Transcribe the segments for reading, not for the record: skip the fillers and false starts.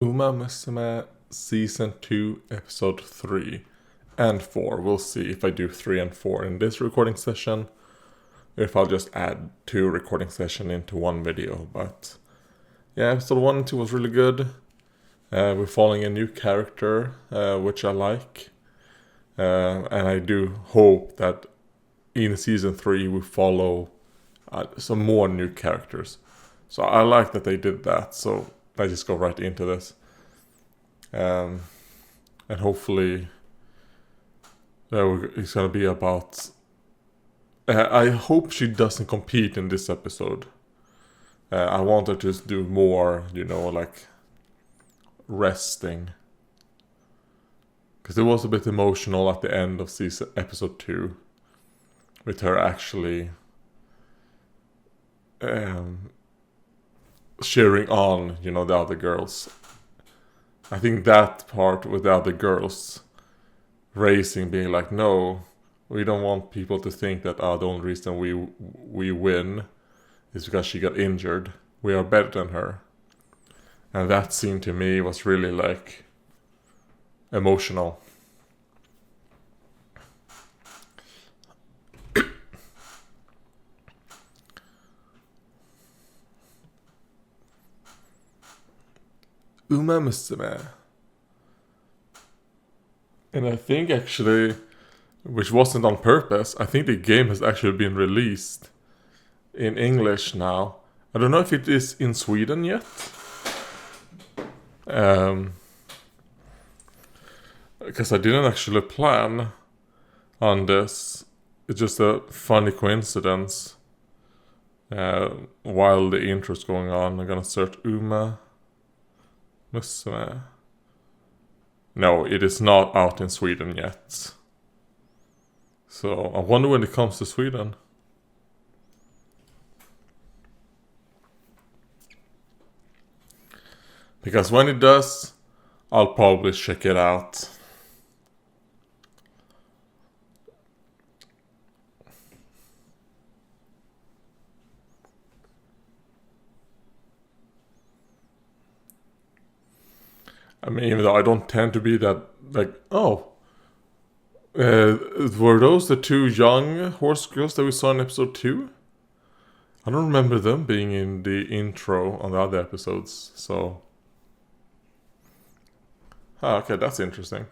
Musume Season 2, Episode 3 and 4. We'll see if I do 3 and 4 in this recording session, or if I'll just add 2 recording sessions into one video. But yeah, Episode 1 and 2 was really good. We're following a new character, which I like. And I do hope that in Season 3 we follow some more new characters. So I like that they did that, so I just go right into this. And hopefully it's going to be about... I hope she doesn't compete in this episode. I want her to do more, like resting. Because it was a bit emotional at the end of episode 2. With her actually cheering on, the other girls. I think that part with the other girls racing, being like, no, we don't want people to think that the only reason we win is because she got injured. We are better than her. And that scene to me was really like emotional. Musume. And I think actually, which wasn't on purpose, I think the game has actually been released in English now. I don't know if it is in Sweden yet. Because I didn't actually plan on this. It's just a funny coincidence. While the intro's going on, I'm gonna search Musume. No, it is not out in Sweden yet. So I wonder when it comes to Sweden. Because when it does, I'll probably check it out. I mean, even though I don't tend to be that, like, were those the 2 young horse girls that we saw in episode 2? I don't remember them being in the intro on the other episodes, so... okay, that's interesting.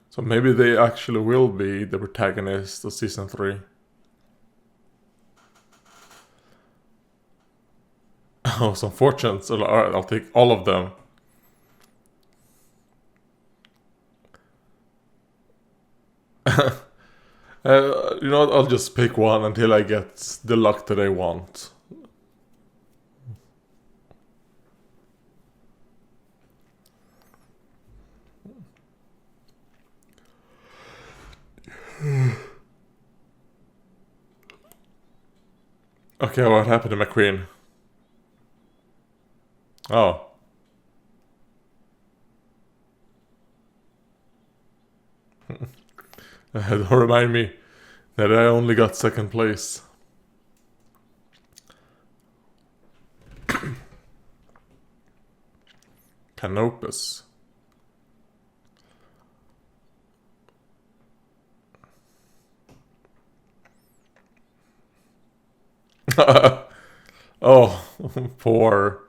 So maybe they actually will be the protagonist of Season 3. Oh, some fortunes. Alright, I'll take all of them. I'll just pick one until I get the luck that I want. Okay, what happened to my queen? Oh. Don't remind me that I only got 2nd place. Canopus. Oh, poor.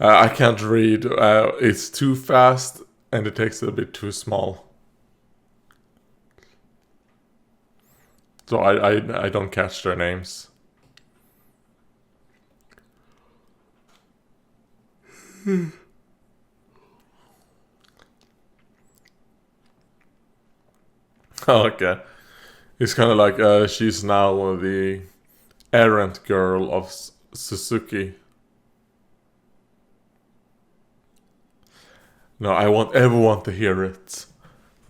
I can't read. It's too fast and it takes a bit too small. So I don't catch their names. Okay. It's kind of like she's now the errant girl of Suzuki. No, I want everyone to hear it.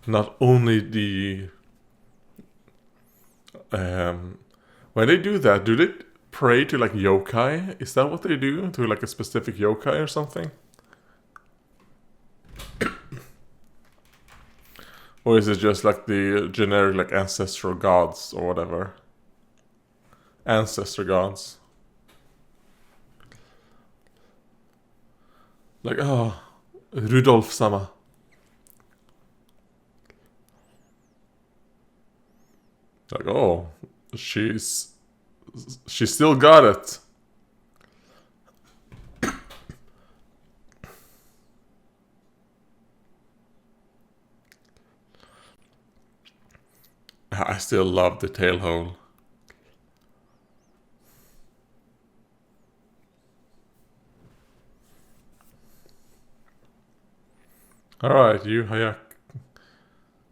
Not only the... when they do that, do they pray to like yokai? Is that what they do? To like a specific yokai or something? Or is it just like the generic like ancestral gods or whatever? ancestor gods. Like, oh, Rudolf sama. Like, oh, she still got it. I still love the tail hole. Alright, you Hayak.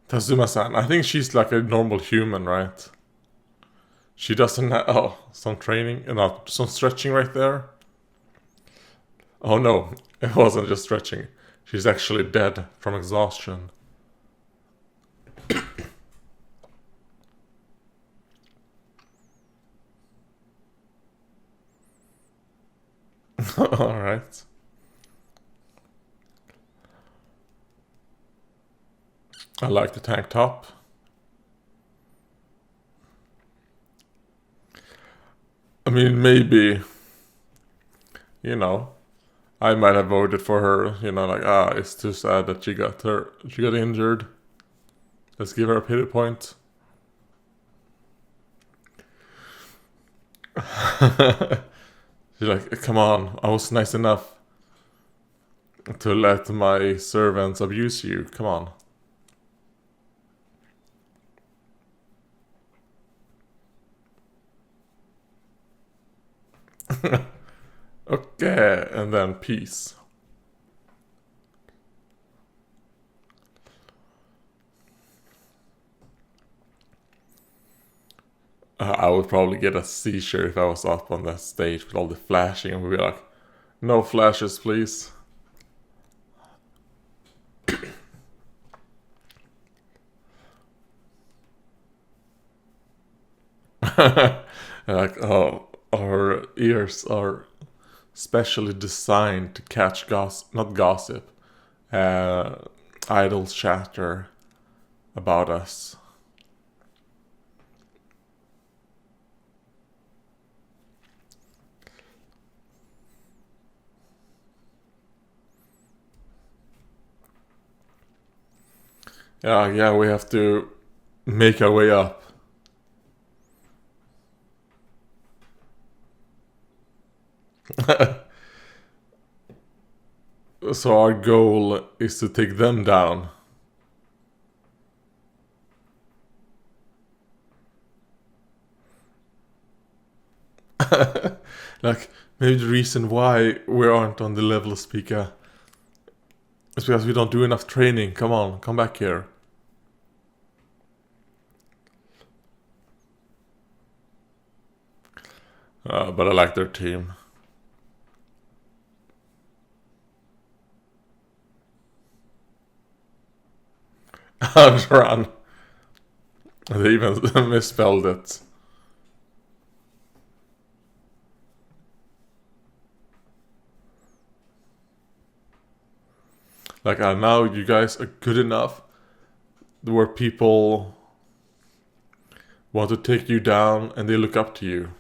Tazuma-san. I think she's like a normal human, right? She doesn't have... Oh, some training. Not some stretching right there. Oh no, it wasn't just stretching. She's actually dead from exhaustion. Alright. I like the tank top. I mean, maybe, you know, I might have voted for her, you know, like, it's too sad that she got injured. Let's give her a pity point. She's like, come on, I was nice enough to let my servants abuse you, come on. Okay, and then peace. I would probably get a seizure if I was up on that stage with all the flashing and we'd be like, no flashes, please. Like, oh, our ears are specially designed to catch not gossip, idle chatter about us. Yeah, we have to make our way up. So our goal is to take them down. Like, maybe the reason why we aren't on the level of Pika is because we don't do enough training. Come on, come back here. But I like their team. Run. They even misspelled it. Like, now you guys are good enough where people want to take you down and they look up to you.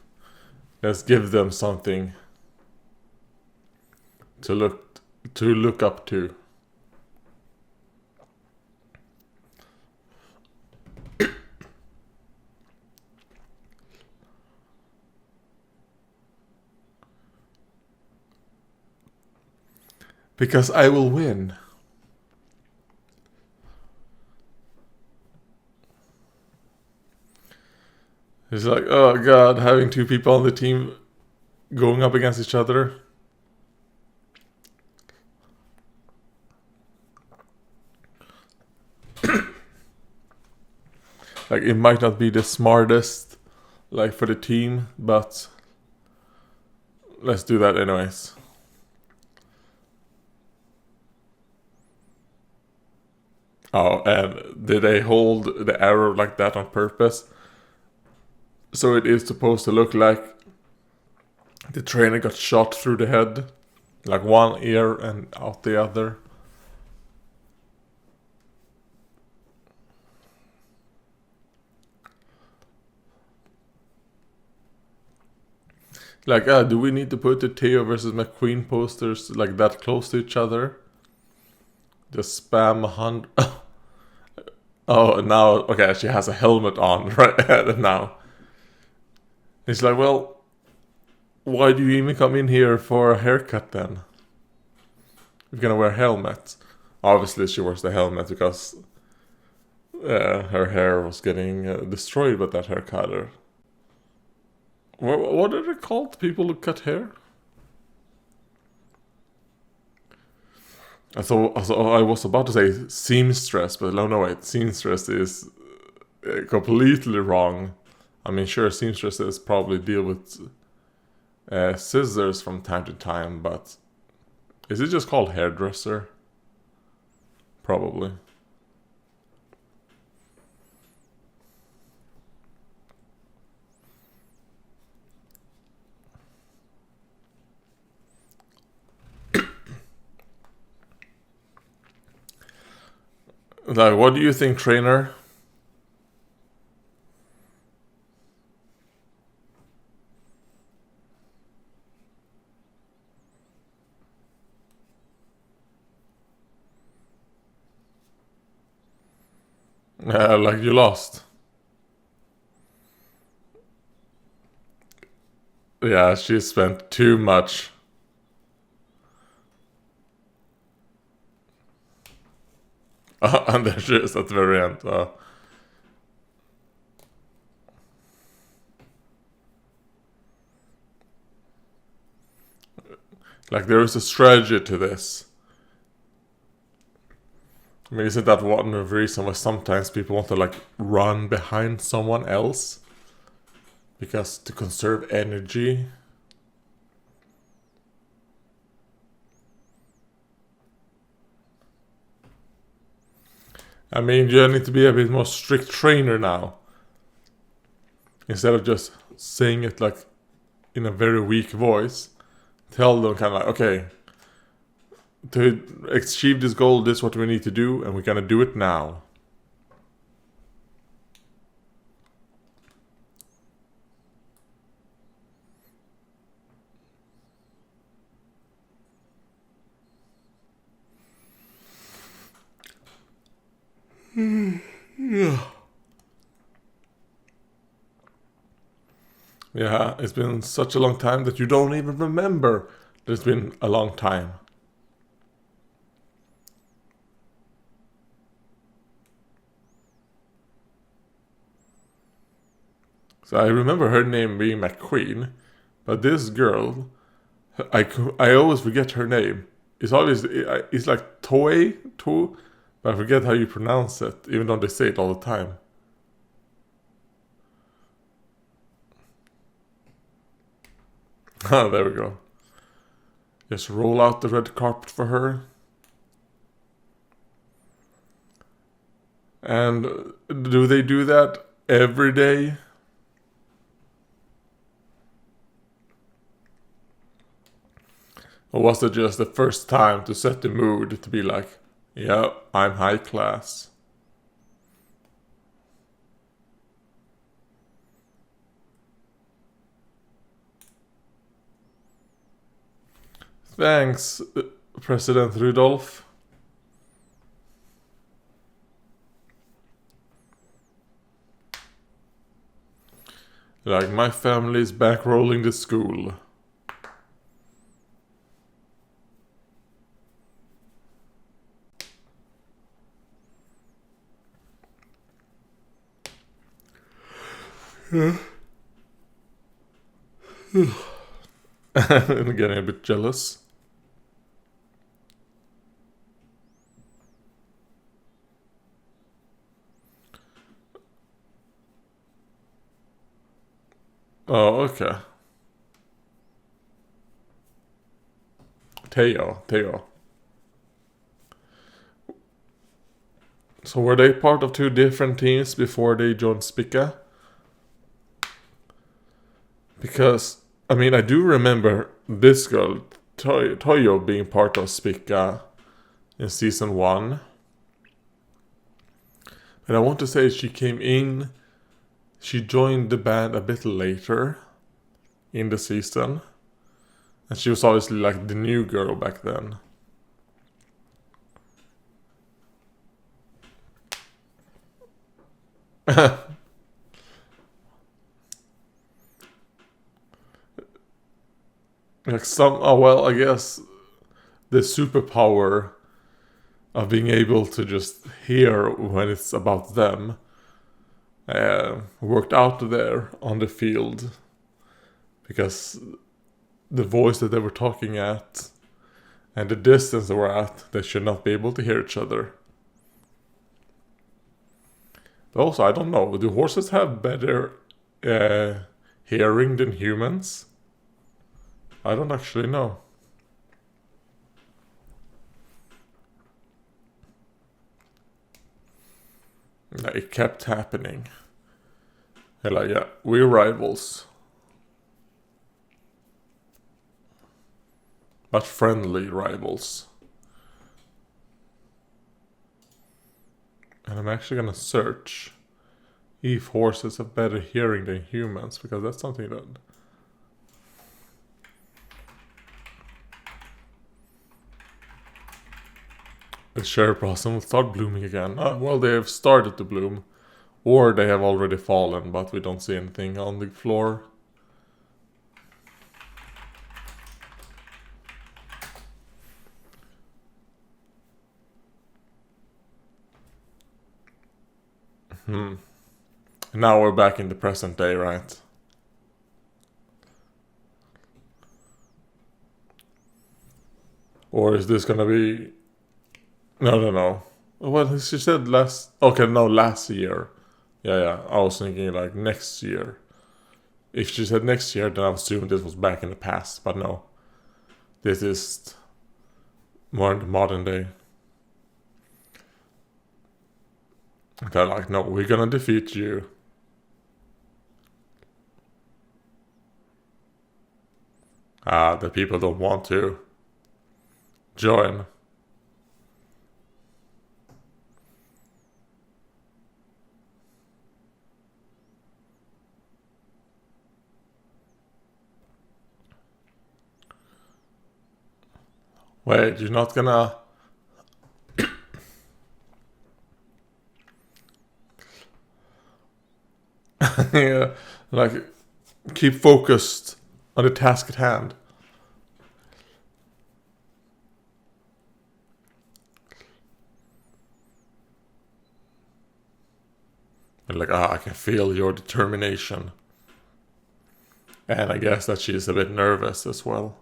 Let's give them something to look up to. Because I will win. It's like, oh god, having two people on the team going up against each other. Like, it might not be the smartest, like, for the team, but let's do that anyways. Oh, and did they hold the arrow like that on purpose? So it is supposed to look like the trainer got shot through the head, like one ear and out the other. Like, do we need to put the Teo versus McQueen posters like that close to each other? Just spam 100. Oh, now, okay, she has a helmet on right now. It's like, well, why do you even come in here for a haircut then? You're gonna wear helmets. Obviously, she wears the helmet because her hair was getting destroyed by that hair cutter. What are they called? People who cut hair? I was about to say seamstress, but no, wait. Seamstress is completely wrong. I mean, sure, seamstresses probably deal with scissors from time to time, but is it just called hairdresser? Probably. Like, what do you think, trainer? Like you lost. Yeah, she spent too much. And there she is at the very end. Like, there is a strategy to this. I mean, isn't that one of the reasons why sometimes people want to, like, run behind someone else? Because to conserve energy. I mean, you need to be a bit more strict trainer now. Instead of just saying it, like, in a very weak voice. Tell them kind of like, okay, to achieve this goal, this is what we need to do, and we're gonna do it now. Yeah, it's been such a long time that you don't even remember that it's been a long time. So I remember her name being McQueen, but this girl, I always forget her name. It's always, it's like To, but I forget how you pronounce it, even though they say it all the time. Ah, there we go. Just roll out the red carpet for her. And do they do that every day? Or was it just the first time to set the mood to be like, yeah, I'm high class? Thanks, President Rudolph. Like, my family's bankrolling the school. I'm getting a bit jealous. Oh, okay. Teo. So were they part of two different teams before they joined Spica? Because, I mean, I do remember this girl, Toyo, being part of Spica in season 1. And I want to say she came in, she joined the band a bit later. in the season. And she was obviously like the new girl back then. Like I guess the superpower of being able to just hear when it's about them worked out there on the field, because the voice that they were talking at and the distance they were at, they should not be able to hear each other. But also, I don't know, do horses have better hearing than humans? I don't actually know. It kept happening. And like, yeah, we're rivals. But friendly rivals. And I'm actually gonna search if horses have better hearing than humans, because that's something that... The cherry blossom will start blooming again. Well, they have started to bloom. Or they have already fallen, but we don't see anything on the floor. Now we're back in the present day, right? Or is this gonna be... No. Well, she said last... Okay, no, last year. Yeah. I was thinking like next year. If she said next year, then I assumed this was back in the past. But no. This is more in the modern day. They're like, no, we're gonna defeat you. The people don't want to join. Wait, you're not gonna... Yeah, like, keep focused on the task at hand. And like, I can feel your determination. And I guess that she's a bit nervous as well.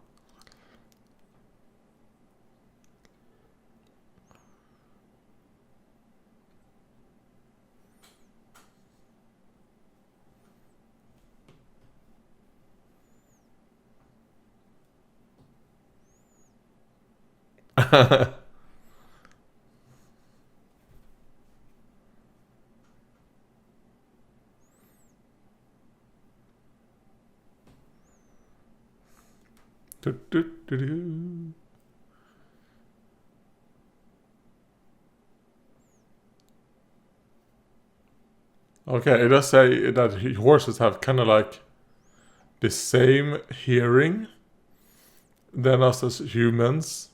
Okay, it does say that horses have kind of like the same hearing than us as humans,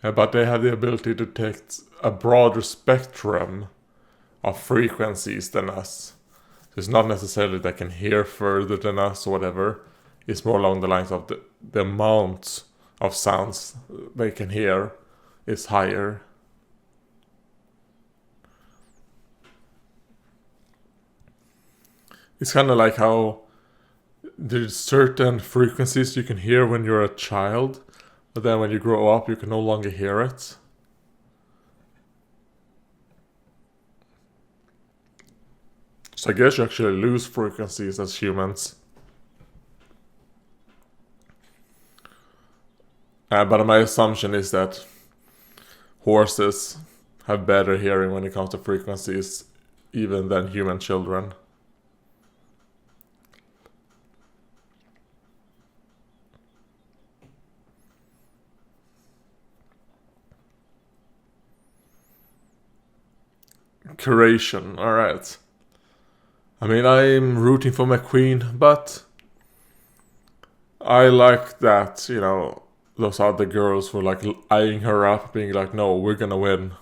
but they have the ability to detect a broader spectrum of frequencies than us. So it's not necessarily they can hear further than us or whatever. It's more along the lines of the amount of sounds they can hear is higher. It's kind of like how there's certain frequencies you can hear when you're a child, but then when you grow up you can no longer hear it. So I guess you actually lose frequencies as humans. But my assumption is that horses have better hearing when it comes to frequencies even than human children. Curation, alright. I mean, I'm rooting for my queen, but I like that, you know, those other girls were like eyeing her up, being like, no, we're gonna win.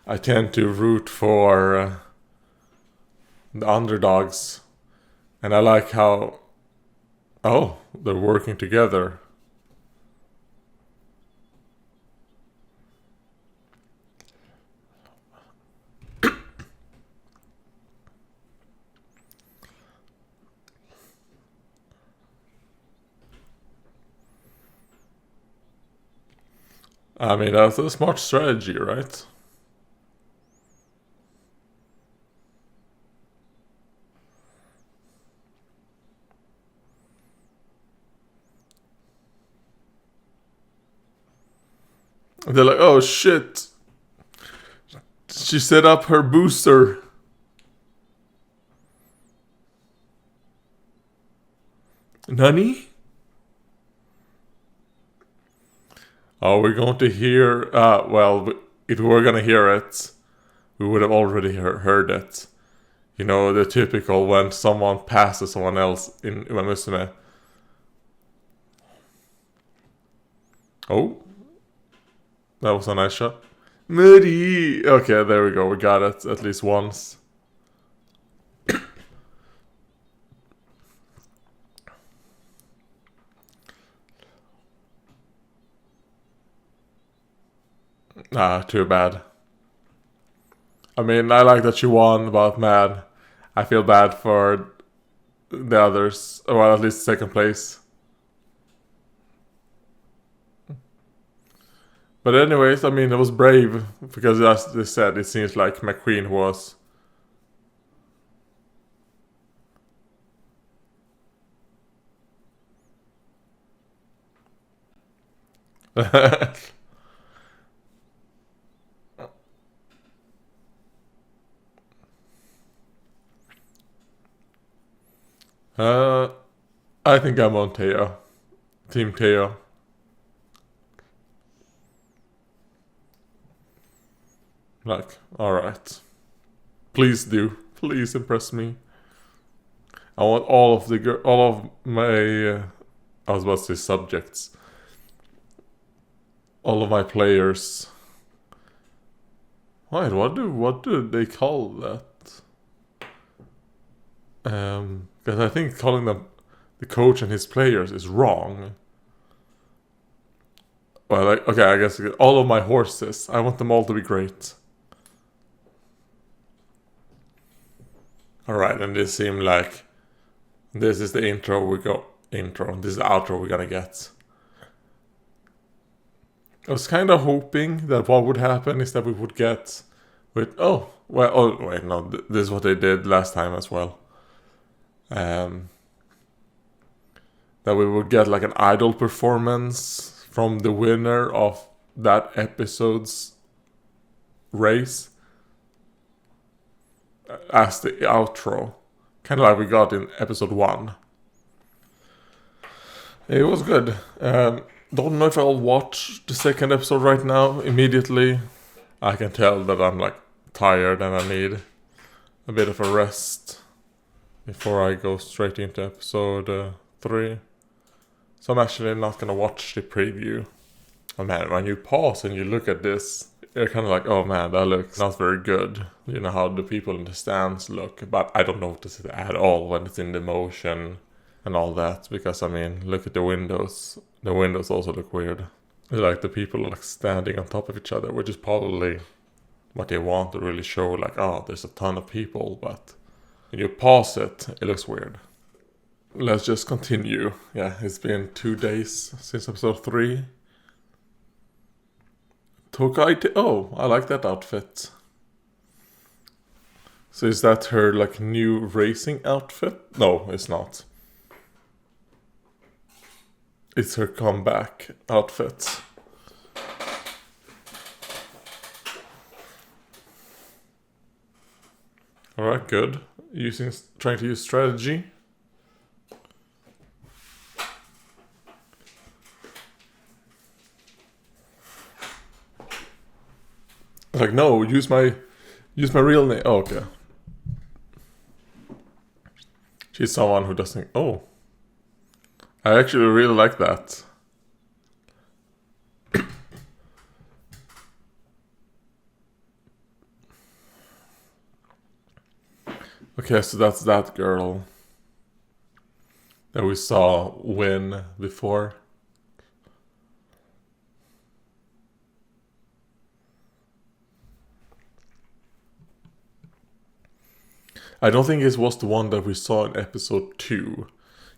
I tend to root for the underdogs. And I like how, oh, they're working together. I mean, that's a smart strategy, right? And they're like, oh shit, she set up her booster. Nani? Oh, we're going to hear, well, if we were gonna hear it, we would have already heard it. You know, the typical when someone passes someone else in Musume. Oh, that was a nice shot. Muddy! Okay, there we go, we got it at least once. Ah, too bad. I mean, I like that she won, but man, I feel bad for the others. Well, at least second place. But anyways, I mean, it was brave, because as they said, it seems like McQueen was... I think I'm on Teo. Team Teo. Like, alright. Please do. Please impress me. I want all of my... I was about to say subjects. All of my players. Wait, what do they call that? Because I think calling them the coach and his players is wrong. Well, like, okay, I guess all of my horses. I want them all to be great. Alright, and this seemed like this is the intro this is the outro we're gonna get. I was kind of hoping that what would happen is that we would get with this is what they did last time as well. That we would get like an idol performance from the winner of that episode's race as the outro, kind of like we got in episode 1. It was good. Don't know if I'll watch the second episode right now immediately. I can tell that I'm like tired and I need a bit of a rest before I go straight into episode 3. So I'm actually not gonna watch the preview. Oh man, when you pause and you look at this, you're kind of like, oh man, that looks not very good. You know how the people in the stands look, but I don't notice it at all when it's in the motion and all that, because I mean, look at the windows. The windows also look weird. It's like the people are like standing on top of each other, which is probably what they want to really show, like, oh, there's a ton of people, but when you pause it, it looks weird. Let's just continue. Yeah, it's been 2 days since episode 3. Tokai, oh, I like that outfit. So is that her like new racing outfit? No, it's not. It's her comeback outfit. Alright, good. Trying to use strategy. Like, no, use my real name. Oh, okay. She's someone who doesn't. Oh. I actually really like that. Okay, so that's that girl that we saw win before. I don't think it was the one that we saw in episode 2.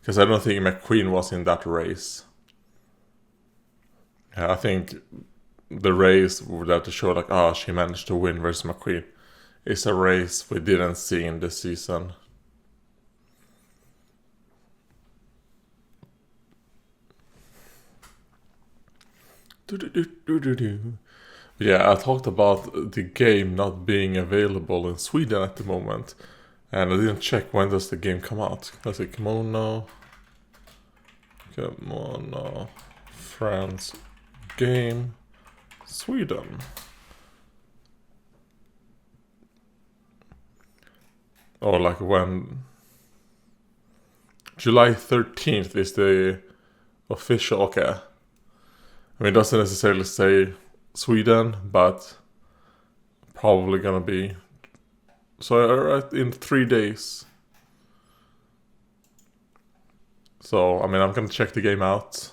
Because I don't think McQueen was in that race. Yeah, I think the race that to show like, she managed to win versus McQueen is a race we didn't see in this season. Yeah, I talked about the game not being available in Sweden at the moment. And I didn't check when does the game come out. Let's see, Kimono, France, game, Sweden. Or like when... July 13th is the official, okay. I mean, it doesn't necessarily say Sweden, but probably gonna be. So in 3 days. So, I mean, I'm gonna check the game out.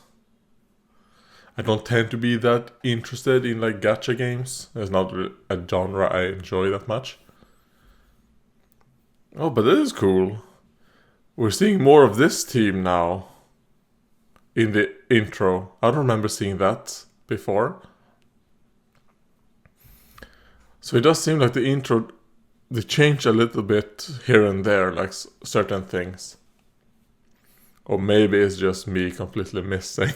I don't tend to be that interested in like gacha games. It's not a genre I enjoy that much. Oh, but this is cool. We're seeing more of this team now. In the intro. I don't remember seeing that before. So it does seem like the intro, they change a little bit here and there, like certain things. Or maybe it's just me completely missing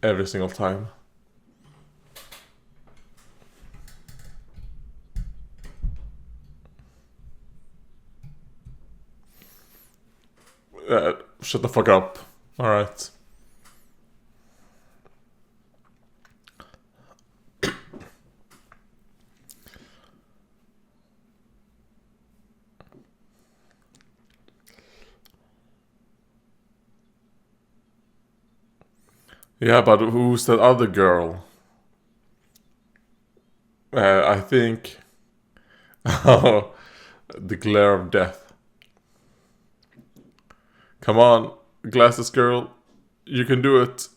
every single time. Shut the fuck up. Alright. Yeah, but who's that other girl? I think... Oh, the glare of death. Come on, glasses girl. You can do it.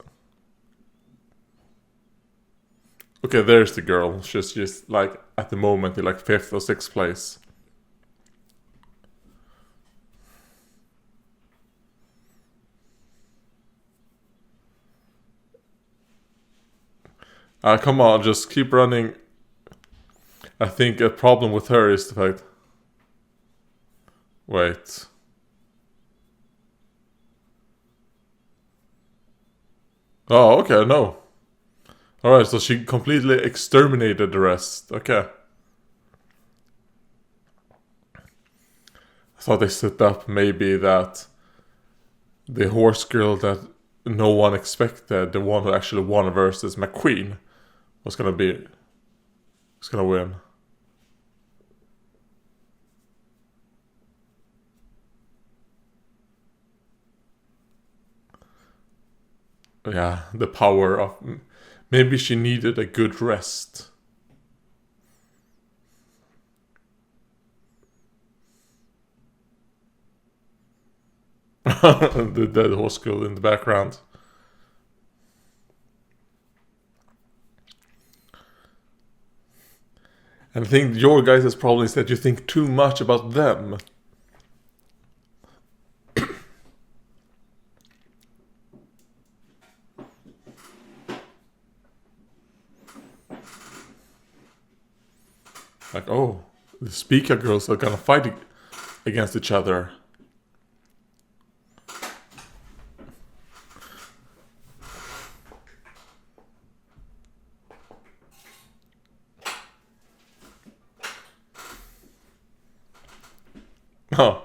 Okay, there's the girl. She's just like, at the moment, in like 5th or 6th place. Come on, just keep running. I think a problem with her is the fact... Wait. Oh, okay, no. Alright, so she completely exterminated the rest. Okay. I thought they set up maybe that the horse girl that no one expected, the one who actually won versus McQueen, was gonna win. Yeah, the power of... Maybe she needed a good rest. The dead horse girl in the background. And I think your guys' problem is that you think too much about them. Like, oh, the speaker girls are gonna fight against each other. Oh,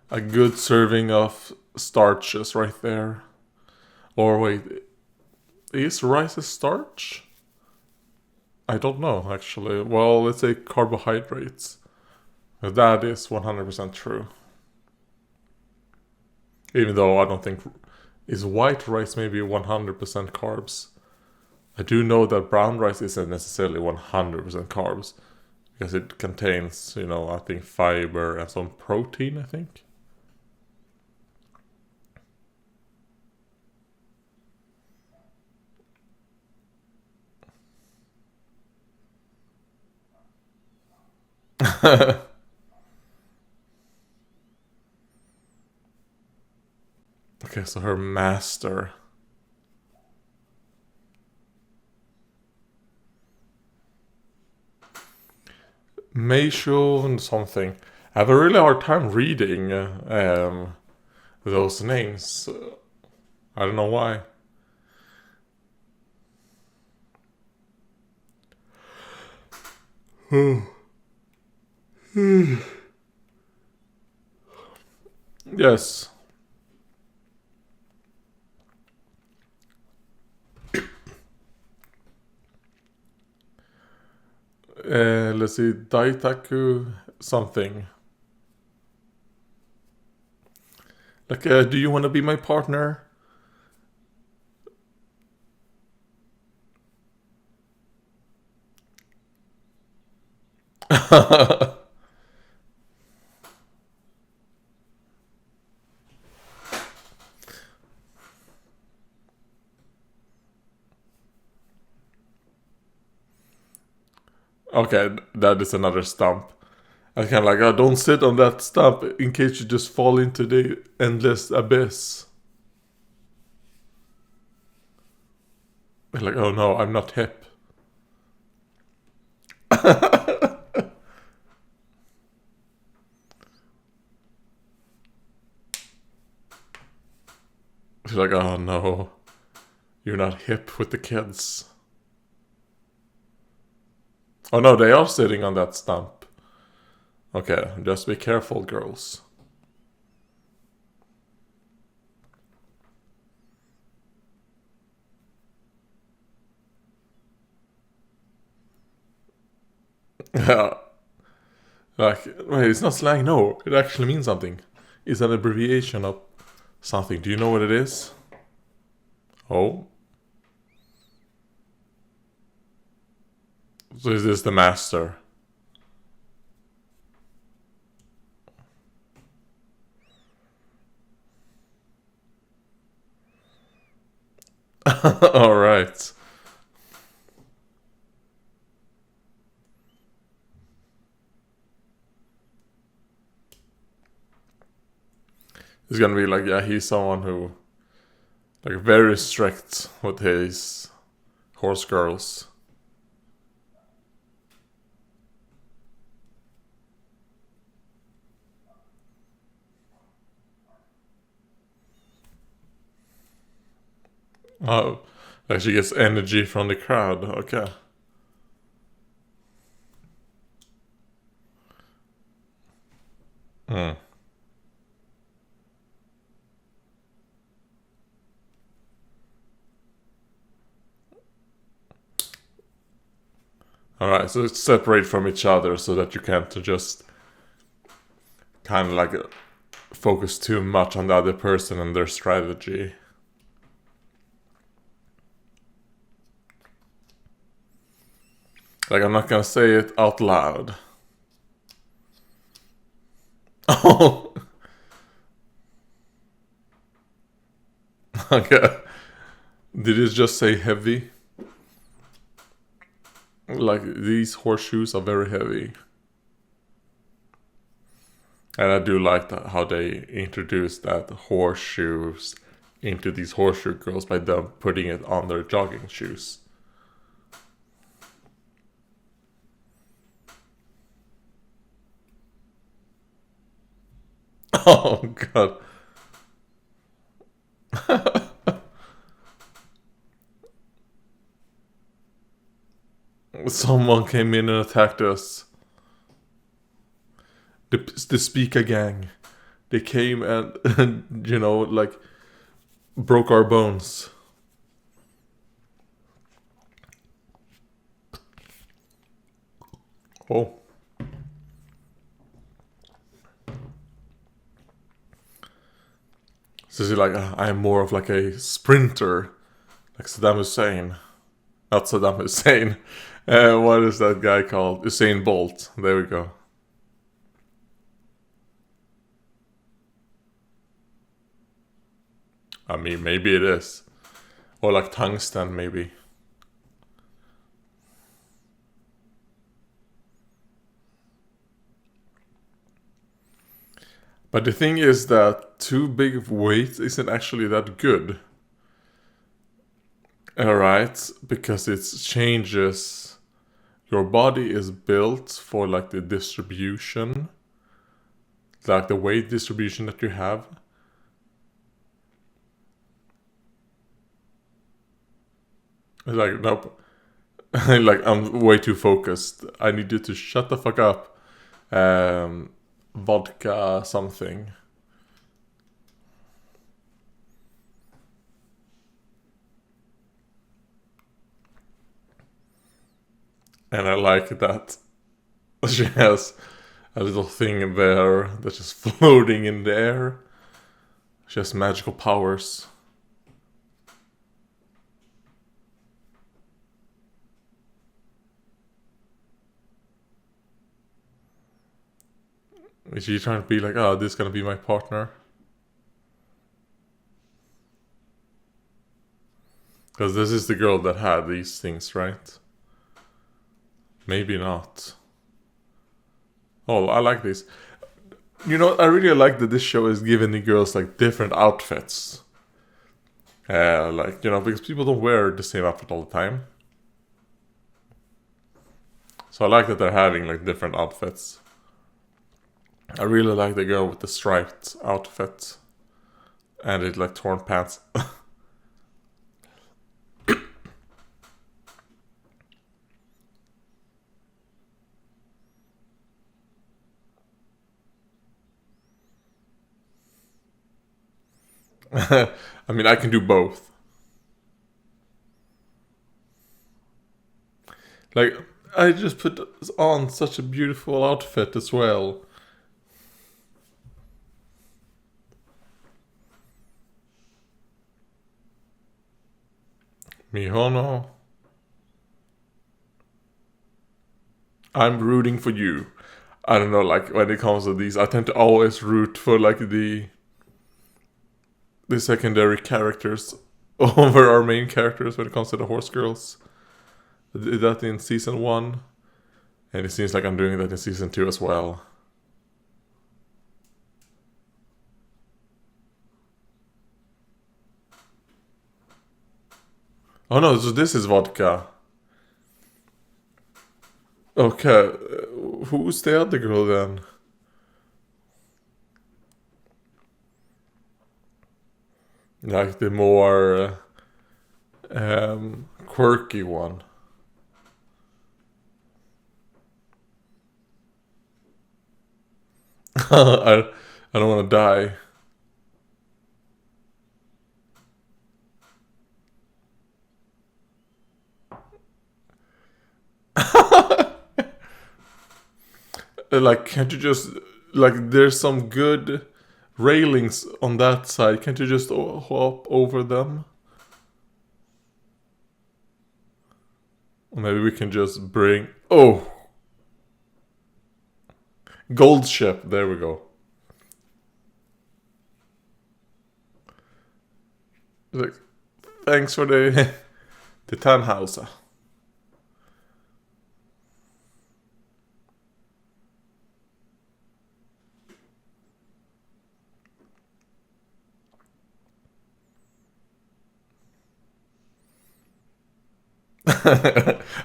a good serving of starches right there. Or wait, is rice a starch? I don't know, actually. Well, let's say carbohydrates. That is 100% true. Even though I don't think... Is white rice maybe 100% carbs? I do know that brown rice isn't necessarily 100% carbs. Because it contains, I think fiber and some protein, I think. Okay, so her master. Meishu and something. I have a really hard time reading those names. I don't know why. Yes. Let's see, Daitaku something. Like, do you want to be my partner? Okay, that is another stump. I kind of like, oh, don't sit on that stump in case you just fall into the endless abyss. Like, oh no, I'm not hip. She's like, oh no, you're not hip with the kids. Oh no, they are sitting on that stump. Okay, just be careful, girls. Yeah. Like, wait, it's not slang, no. It actually means something. It's an abbreviation of something. Do you know what it is? Oh. So is this the master? Alright. It's gonna be like, yeah, he's someone who, like, very strict with his horse girls. Oh, like she gets energy from the crowd. Okay. Hmm. Alright, so it's separate from each other so that you can't just kind of like focus too much on the other person and their strategy. Like, I'm not gonna say it out loud. Oh! Okay. Did it just say heavy? Like, these horseshoes are very heavy. And I do like how they introduced that horseshoes into these horseshoe girls by them putting it on their jogging shoes. Oh god. Someone came in and attacked us. The Speaker gang. They came and like, broke our bones. Oh. So she's like, I'm more of like a sprinter, like Saddam Hussein. Not Saddam Hussein. What is that guy called? Usain Bolt. There we go. I mean, maybe it is. Or like tungsten, maybe. But the thing is that too big of weight isn't actually that good. Alright? Because it changes. Your body is built for like the distribution. Like the weight distribution that you have. It's like, nope. Like, I'm way too focused. I need you to shut the fuck up. Vodka something. And I like that she has a little thing there that's just floating in the air. She has magical powers. Is she trying to be like, oh, this is gonna be my partner? Because this is the girl that had these things, right? Maybe not. Oh, I like these. You know, I really like that this show is giving the girls like different outfits. Like, you know, because people don't wear the same outfit all the time. So I like that they're having like different outfits. I really like the girl with the striped outfit. And it like torn pants. I mean, I can do both. Like, I just put on such a beautiful outfit as well. Mihono, I'm rooting for you. I don't know, like, when it comes to these, I tend to always root for, like, the secondary characters over our main characters when it comes to the horse girls. I did that in season 1, and it seems like I'm doing that in season 2 as well. Oh no, so this is vodka. Okay, who's the other girl then? Like the more quirky one. I don't want to die. Like, can't you just, like, there's some good railings on that side. Can't you just hop over them? Maybe we can just bring. Oh! Gold ship. There we go. Like, thanks for the the Tannhauser.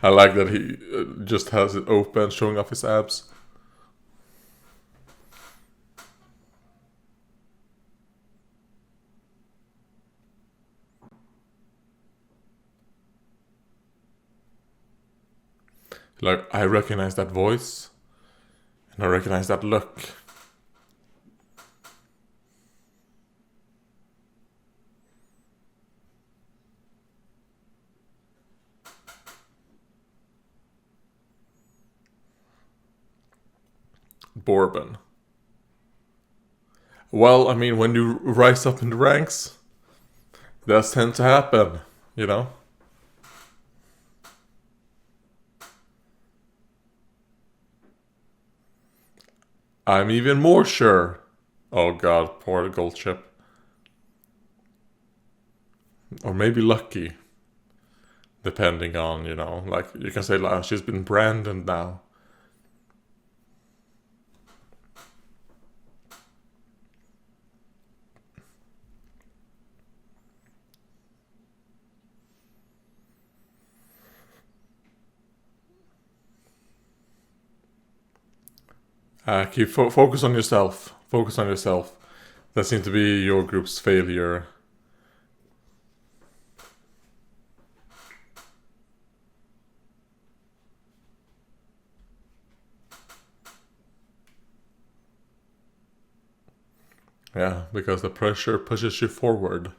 I like that he just has it open, showing off his abs. Like, I recognize that voice, and I recognize that look. Bourbon. Well, I mean, when you rise up in the ranks, that tends to happen, you know? I'm even more sure. Oh god, poor gold ship. Or maybe lucky. Depending on, you know, like you can say like she's been branded now. Keep focus on yourself. Focus on yourself. That seems to be your group's failure. Yeah, because the pressure pushes you forward.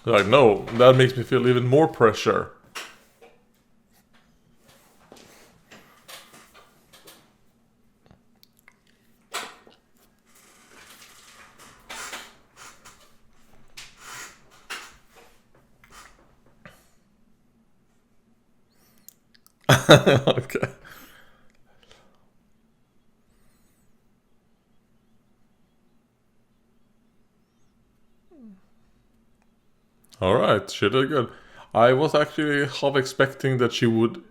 Like, no, that makes me feel even more pressure. Okay. Alright, she did good. I was actually half expecting that she would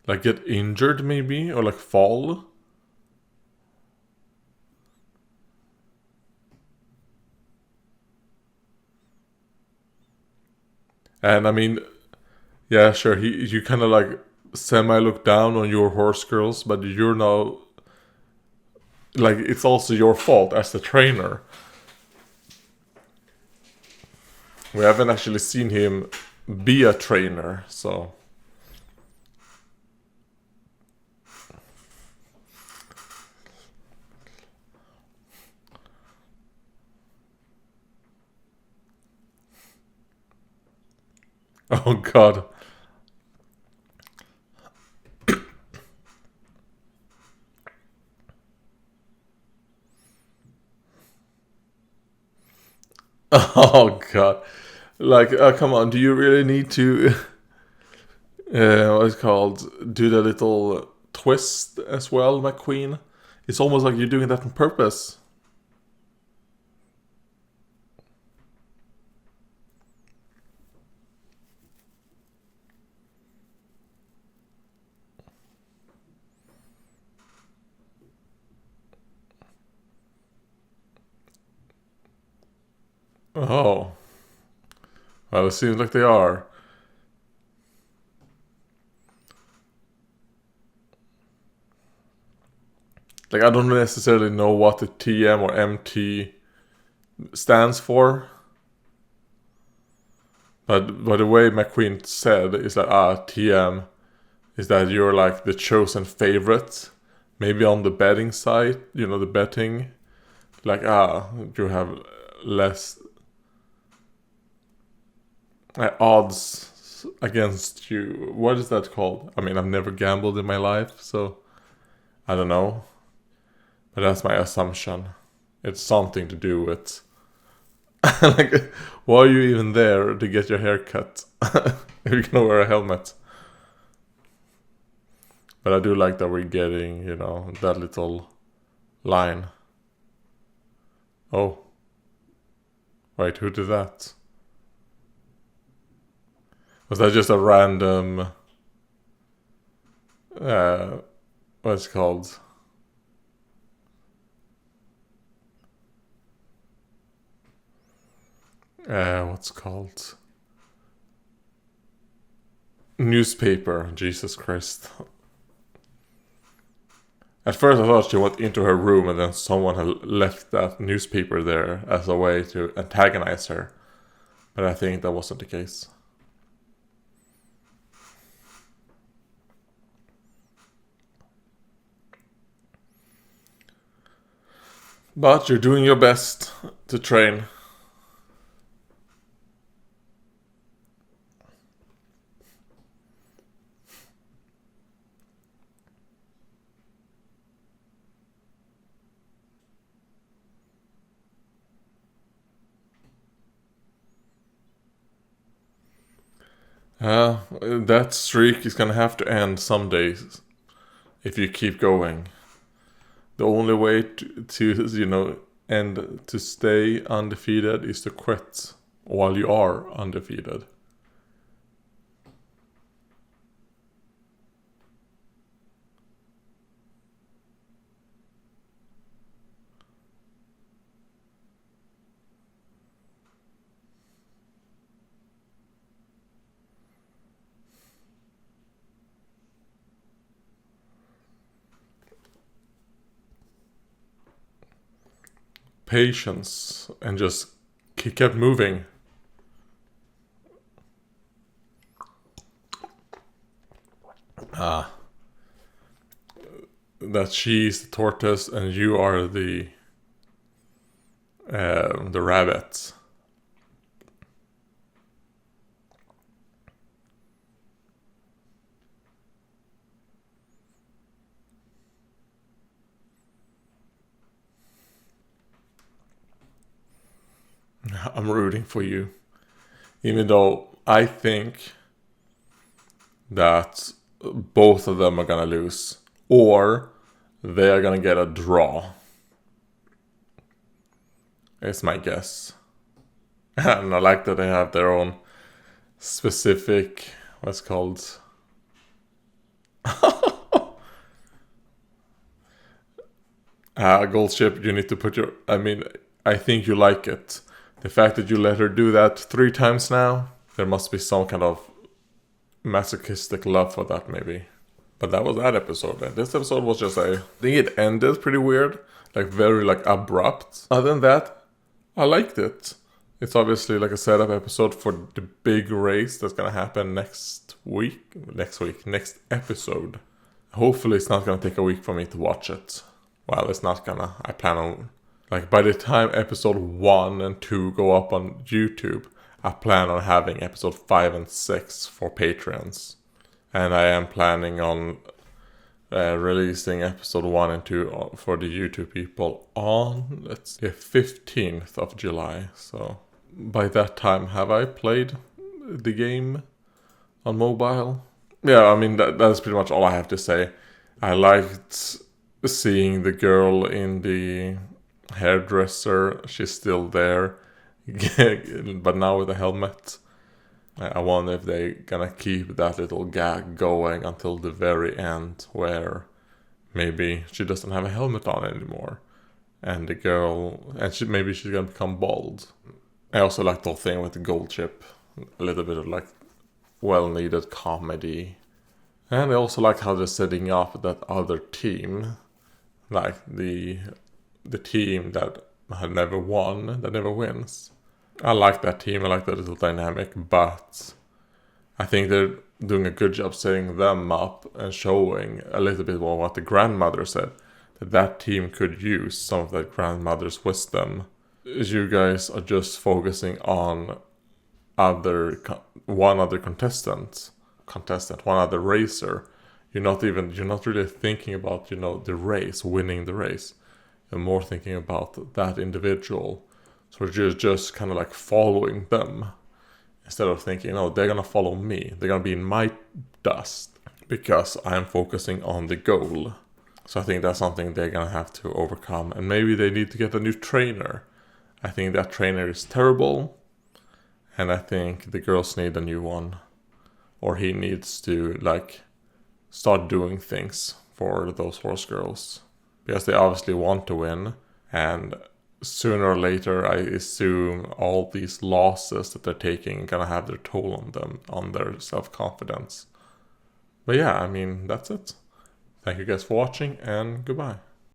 like get injured maybe or like fall. And I mean, yeah, sure, you kind of like semi look down on your horse girls, but you're now like it's also your fault as the trainer. We haven't actually seen him be a trainer, so oh god. Oh god. Like, come on, do you really need to what's it called? Do the little twist as well, McQueen? It's almost like you're doing that on purpose. Oh. Well, it seems like they are. Like, I don't necessarily know what the TM or MT stands for. But by the way McQueen said is that TM is that you're like the chosen favorite. Maybe on the betting side, you know, the betting. Like, you have less odds against you. What is that called? I mean, I've never gambled in my life, so I don't know. But that's my assumption. It's something to do with like, why are you even there to get your hair cut if you're gonna wear a helmet? But I do like that we're getting, you know, that little line. Oh, wait, who did that? Was that just a random? What's it called? What's it called? Newspaper. Jesus Christ. At first, I thought she went into her room and then someone had left that newspaper there as a way to antagonize her. But I think that wasn't the case. But you're doing your best to train. That streak is gonna have to end some days if you keep going. The only way to end to stay undefeated is to quit while you are undefeated. Patience and just kept moving. That she's the tortoise and you are the rabbit. I'm rooting for you. Even though I think that both of them are gonna lose. Or they are gonna get a draw. It's my guess. And I like that they have their own specific, what's called... gold ship, you need to put your... I think you like it. The fact that you let her do that 3 times now, there must be some kind of masochistic love for that, maybe. But that was that episode. And this episode was just I think it ended pretty weird. Like, very, abrupt. Other than that, I liked it. It's obviously like a setup episode for the big race that's gonna happen next episode. Hopefully it's not gonna take a week for me to watch it. Well, it's not gonna. I plan on... by the time episode 1 and 2 go up on YouTube, I plan on having episode 5 and 6 for Patreons. And I am planning on releasing episode 1 and 2 for the YouTube people on, the 15th of July. So by that time, have I played the game on mobile? Yeah, that's pretty much all I have to say. I liked seeing the girl in the hairdresser. She's still there, but now with a helmet. I wonder if they're gonna keep that little gag going until the very end, where maybe she doesn't have a helmet on anymore, and the girl, maybe she's gonna become bald. I also like the whole thing with the gold chip, a little bit of well-needed comedy, and I also like how they're setting up that other team, the team that had never won, that never wins. I like that team, I like that little dynamic, but I think they're doing a good job setting them up and showing a little bit more what the grandmother said, that team could use some of that grandmother's wisdom. You guys are just focusing on one other contestant, one other racer. You're not really thinking about, the race, winning the race. You're more thinking about that individual. So you're just kind of following them. Instead of thinking, they're going to follow me. They're going to be in my dust. Because I'm focusing on the goal. So I think that's something they're going to have to overcome. And maybe they need to get a new trainer. I think that trainer is terrible. And I think the girls need a new one. Or he needs to, start doing things for those horse girls. Because they obviously want to win. And sooner or later, I assume all these losses that they're taking are gonna have their toll on them, on their self-confidence. But yeah, that's it. Thank you guys for watching, and goodbye.